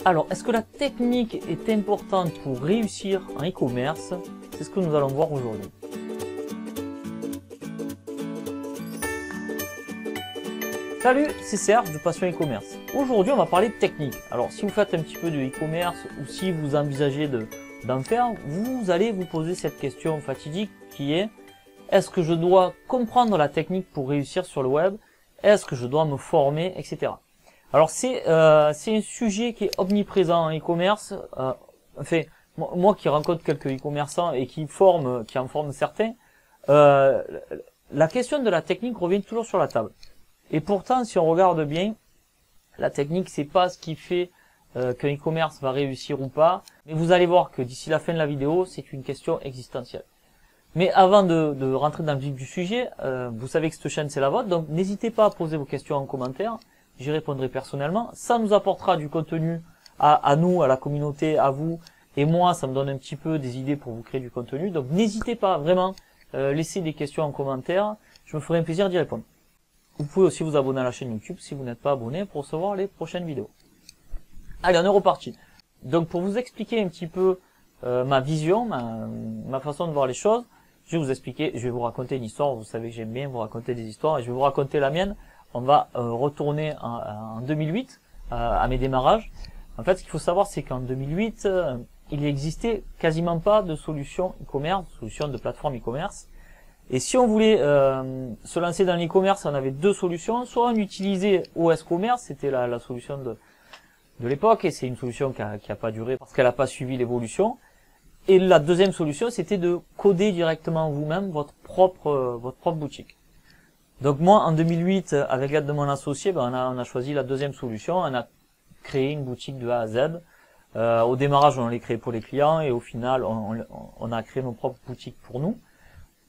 Alors, est-ce que la technique est importante pour réussir en e-commerce? C'est ce que nous allons voir aujourd'hui. Salut, c'est Serge de Passion e-commerce. Aujourd'hui, on va parler de technique. Alors, si vous faites un petit peu de e-commerce ou si vous envisagez d'en faire, vous allez vous poser cette question fatidique qui est: est-ce que je dois comprendre la technique pour réussir sur le web? Est-ce que je dois me former, etc. Alors, c'est un sujet qui est omniprésent en e-commerce. Enfin, moi qui rencontre quelques e-commerçants et qui en forment certains, la question de la technique revient toujours sur la table. Et pourtant, si on regarde bien, la technique, c'est pas ce qui fait qu'un e-commerce va réussir ou pas. Mais vous allez voir que d'ici la fin de la vidéo, c'est une question existentielle. Mais avant de rentrer dans le vif du sujet, vous savez que cette chaîne, c'est la vôtre. Donc, n'hésitez pas à poser vos questions en commentaire. J'y répondrai personnellement. Ça nous apportera du contenu à nous, à la communauté, à vous. Et moi, ça me donne un petit peu des idées pour vous créer du contenu. Donc, n'hésitez pas vraiment laisser des questions en commentaire. Je me ferai un plaisir d'y répondre. Vous pouvez aussi vous abonner à la chaîne YouTube si vous n'êtes pas abonné pour recevoir les prochaines vidéos. Allez, on est reparti. Donc, pour vous expliquer un petit peu ma vision, ma façon de voir les choses, je vais vous raconter une histoire. Vous savez que j'aime bien vous raconter des histoires et je vais vous raconter la mienne. On va retourner en 2008 à mes démarrages. En fait, ce qu'il faut savoir, c'est qu'en 2008, il n'existait quasiment pas de solution e-commerce, solution de plateforme e-commerce. Et si on voulait se lancer dans l'e-commerce, on avait deux solutions. Soit on utilisait OS Commerce, c'était la solution de l'époque, et c'est une solution qui a pas duré parce qu'elle n'a pas suivi l'évolution. Et la deuxième solution, c'était de coder directement vous-même votre propre boutique. Donc moi, en 2008, avec l'aide de mon associé, on a choisi la deuxième solution. On a créé une boutique de A à Z. Au démarrage, on l'a créé pour les clients, et au final, on a créé nos propres boutiques pour nous.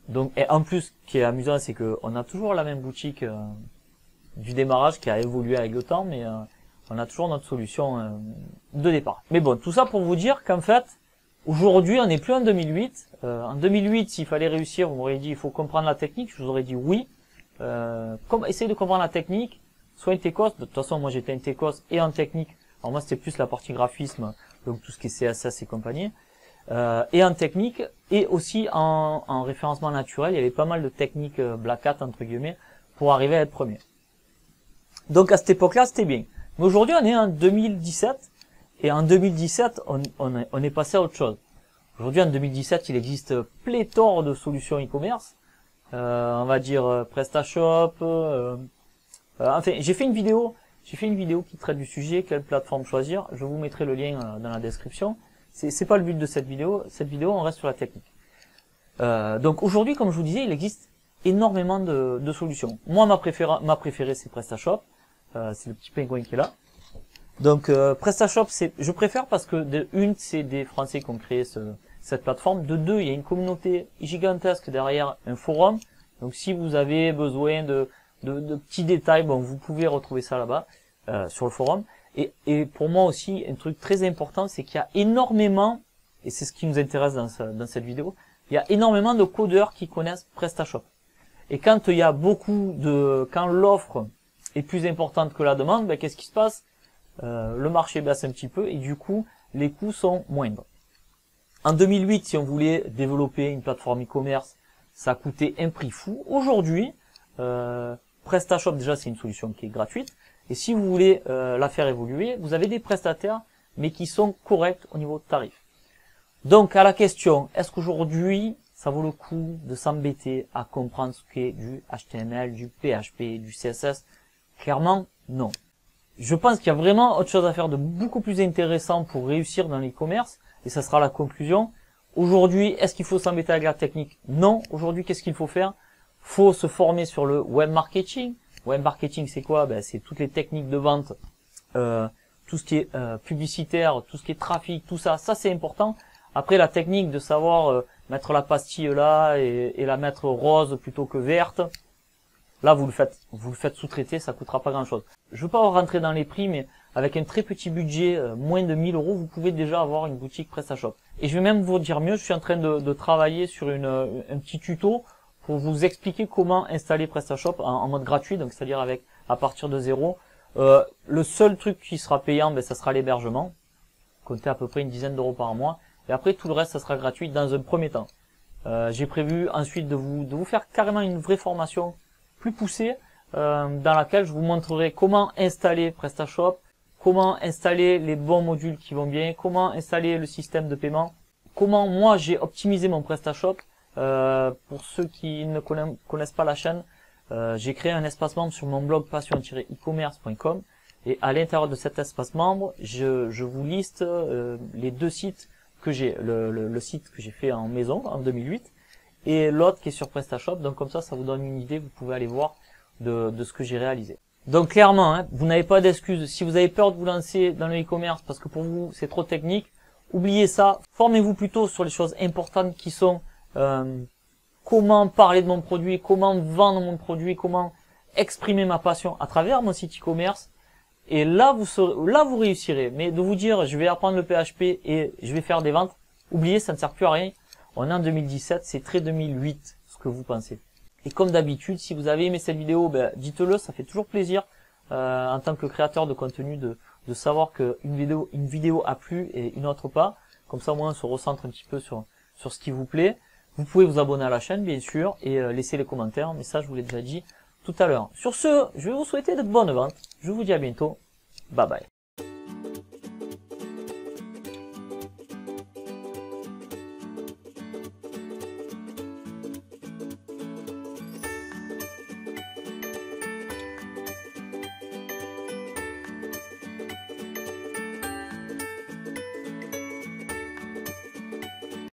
Donc, et en plus, ce qui est amusant, c'est que on a toujours la même boutique du démarrage qui a évolué avec le temps, mais on a toujours notre solution de départ. Mais bon, tout ça pour vous dire qu'en fait, aujourd'hui, on n'est plus en 2008. En 2008, s'il fallait réussir, vous m'auriez dit il faut comprendre la technique, je vous aurais dit oui. Essayez de comprendre la technique, soit une techos. De toute façon, moi j'étais une techos et en technique. Alors moi, c'était plus la partie graphisme, donc tout ce qui est CSS et compagnie. Et en technique, et aussi en référencement naturel, il y avait pas mal de techniques black hat entre guillemets pour arriver à être premier. Donc à cette époque-là, c'était bien. Mais aujourd'hui, on est en 2017, et en 2017, on est passé à autre chose. Aujourd'hui, en 2017, il existe pléthore de solutions e-commerce. On va dire PrestaShop. Enfin, j'ai fait une vidéo qui traite du sujet, quelle plateforme choisir. Je vous mettrai le lien dans la description. C'est pas le but de cette vidéo. Cette vidéo, on reste sur la technique. Donc aujourd'hui, comme je vous disais, il existe énormément de solutions. Moi, ma préférée, c'est PrestaShop. C'est le petit pingouin qui est là. Donc PrestaShop, je préfère parce que de une, c'est des Français qui ont créé cette plateforme. De deux, il y a une communauté gigantesque derrière, un forum. Donc si vous avez besoin de petits détails, bon, vous pouvez retrouver ça là-bas sur le forum. Et pour moi aussi, un truc très important, c'est qu'il y a énormément, et c'est ce qui nous intéresse dans cette vidéo, il y a énormément de codeurs qui connaissent PrestaShop. Et quand il y a quand l'offre est plus importante que la demande, ben, qu'est-ce qui se passe? Le marché baisse un petit peu et du coup, les coûts sont moindres. En 2008, si on voulait développer une plateforme e-commerce, ça coûtait un prix fou. Aujourd'hui, PrestaShop, déjà, c'est une solution qui est gratuite. Et si vous voulez la faire évoluer, vous avez des prestataires, mais qui sont corrects au niveau de tarif. Donc, à la question, est-ce qu'aujourd'hui, ça vaut le coup de s'embêter à comprendre ce qu'est du HTML, du PHP, du CSS? Clairement, non. Je pense qu'il y a vraiment autre chose à faire de beaucoup plus intéressant pour réussir dans l'e-commerce, et ça sera la conclusion. Aujourd'hui, est-ce qu'il faut s'embêter avec la technique? Non. Aujourd'hui, qu'est-ce qu'il faut faire? Faut se former sur le web marketing. Web marketing, c'est quoi? Ben, c'est toutes les techniques de vente, tout ce qui est publicitaire, tout ce qui est trafic, tout ça. Ça, c'est important. Après, la technique de savoir mettre la pastille là et la mettre rose plutôt que verte. Là, vous le faites sous-traiter, ça coûtera pas grand-chose. Je veux pas rentrer dans les prix, mais avec un très petit budget, moins de 1000 €, vous pouvez déjà avoir une boutique PrestaShop. Et je vais même vous dire mieux, je suis en train de travailler sur un petit tuto pour vous expliquer comment installer PrestaShop en mode gratuit, donc c'est-à-dire à partir de zéro. Le seul truc qui sera payant, ben, ça sera l'hébergement. comptez à peu près une dizaine d'euros par mois. Et après, tout le reste, ça sera gratuit dans un premier temps. J'ai prévu ensuite de vous faire carrément une vraie formation plus poussée, dans laquelle je vous montrerai comment installer PrestaShop, comment installer les bons modules qui vont bien, comment installer le système de paiement, comment moi j'ai optimisé mon PrestaShop. Pour ceux qui ne connaissent pas la chaîne, j'ai créé un espace membre sur mon blog passion-e-commerce.com et à l'intérieur de cet espace membre, je vous liste les deux sites que j'ai, le site que j'ai fait en maison en 2008 et l'autre qui est sur PrestaShop. Donc comme ça vous donne une idée, vous pouvez aller voir de ce que j'ai réalisé. Donc clairement, hein, vous n'avez pas d'excuses. Si vous avez peur de vous lancer dans le e-commerce parce que pour vous c'est trop technique, oubliez ça. Formez-vous plutôt sur les choses importantes qui sont comment parler de mon produit, comment vendre mon produit, comment exprimer ma passion à travers mon site e-commerce. Et là vous réussirez. Mais de vous dire je vais apprendre le PHP et je vais faire des ventes, oubliez, ça ne sert plus à rien. On est en 2017, c'est très 2008 ce que vous pensez. Et comme d'habitude, si vous avez aimé cette vidéo, dites-le, ça fait toujours plaisir en tant que créateur de contenu de savoir qu'une vidéo a plu et une autre pas. Comme ça au moins on se recentre un petit peu sur ce qui vous plaît. Vous pouvez vous abonner à la chaîne bien sûr et laisser les commentaires, mais ça je vous l'ai déjà dit tout à l'heure. Sur ce, je vais vous souhaiter de bonnes ventes. Je vous dis à bientôt. Bye bye.